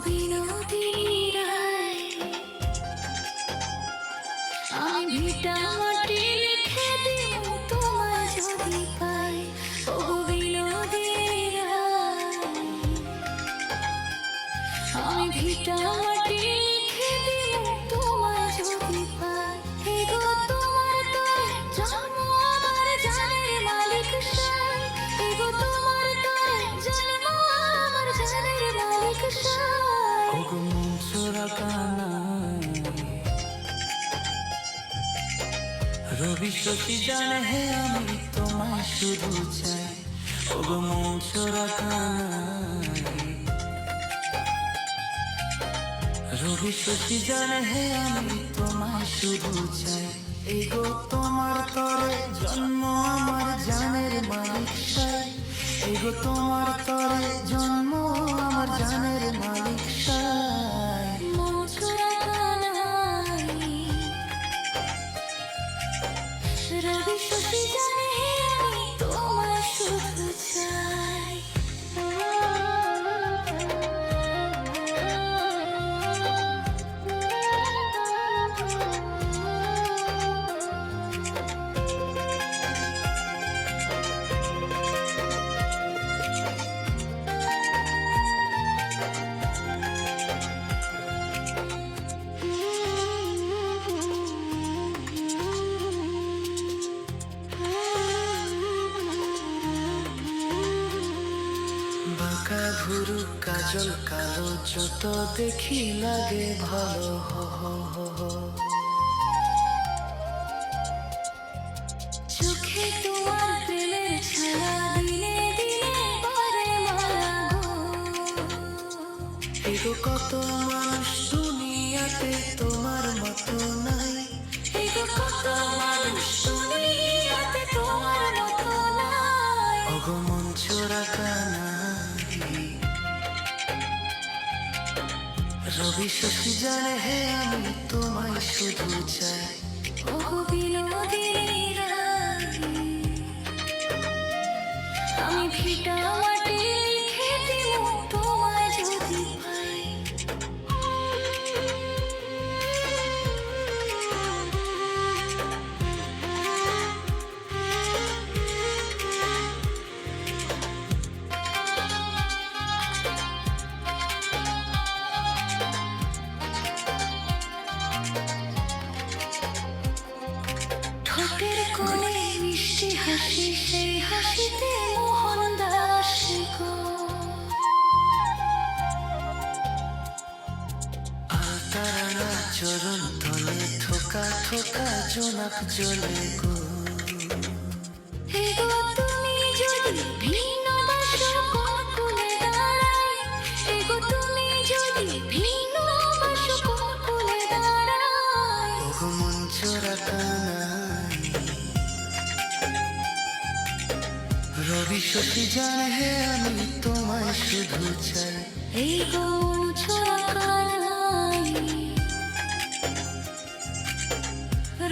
বিনোদিনী রায়। আমি ভিটা মাটি লিখে দিব তোমায় যদি পাই, ও বিনোদিনী রায়। আমি ভিটা মাটি লিখে দিব তোমায় যদি পাই, এগো তোমার তোয় জন্ম আমার জানের মালিক সাই, এগো তোমার তোয় জন্ম আমার জানের মালিক সাই। ওগো মন চোরা কানাই, রবি শশী জানে হে আমি তোমায় শুধু চাই। ওগো মন চোরা কানাই, রবি শশী জানে হে আমি তোমায় শুধু চাই। এগো তোমার তরে জন্ম আমার জানের মালিক সাই, এগো তোমার তরে জন্ম আমার জানের মালিক সাই। মন চোরা কানাই, রবি শশী জানে হে আমি তোমায় শুধু চাই। বাঁকা ভুরু কাজল কালো যত দেখি লাগে ভালো, হো হো হো হো। চোখে তোমার প্রেমের ছায়া দিনে দিনে পরে মালা গো। এগো কত মানুষ দুনিয়াতে তোমার মতো নাই, এগো কত মানুষ দুনিয়াতে তোমার মতো নাই। ওগো মন চোরা কানাই, রবি শশী জানে হে আমি তোমায় শুধু চাই। ও বিনোদিনী রায়, আমি ভিটা মাটি লিখে দিব তোমায় যদি পাই। ঠোঁটের কোণে মিষ্টি হাসি, সেই হাসিতে মোহন দাস গো। আলতারানা চরণ তলে থোকা থোকা জোনাক জ্বলে গো। এগো তুমি যদি ভিন্ন বাসো কোন কোণে দাঁড়াই, এগো তুমি যদি ভিন্ন বাসো কোন কোণে দাঁড়াই। ওগো মন চোরা কানাই, রবি শশী জানে হে আমি তোমায় শুধু চাই। এই গো মন চোরা কানাই,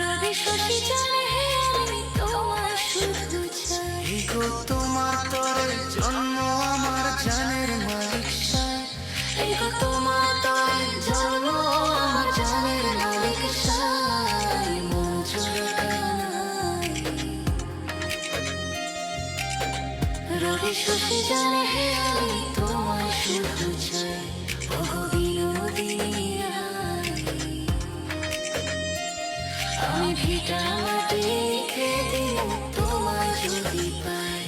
রবি শশী জানে হে আমি তোমায় শুধু চাই। এগো তোমার তরে জন্ম আমার জানের মালিক সাই, এগো তোমার তরে জন্ম আমার জানের মালিক সাই। মন চোরা কানাই, রবি শশী জানে হে আমি তোমায় শুধু চাই। ও বিনোদিনী রায়, আমি ভিটা মাটি লিখে দিব তোমায় যদি পাই।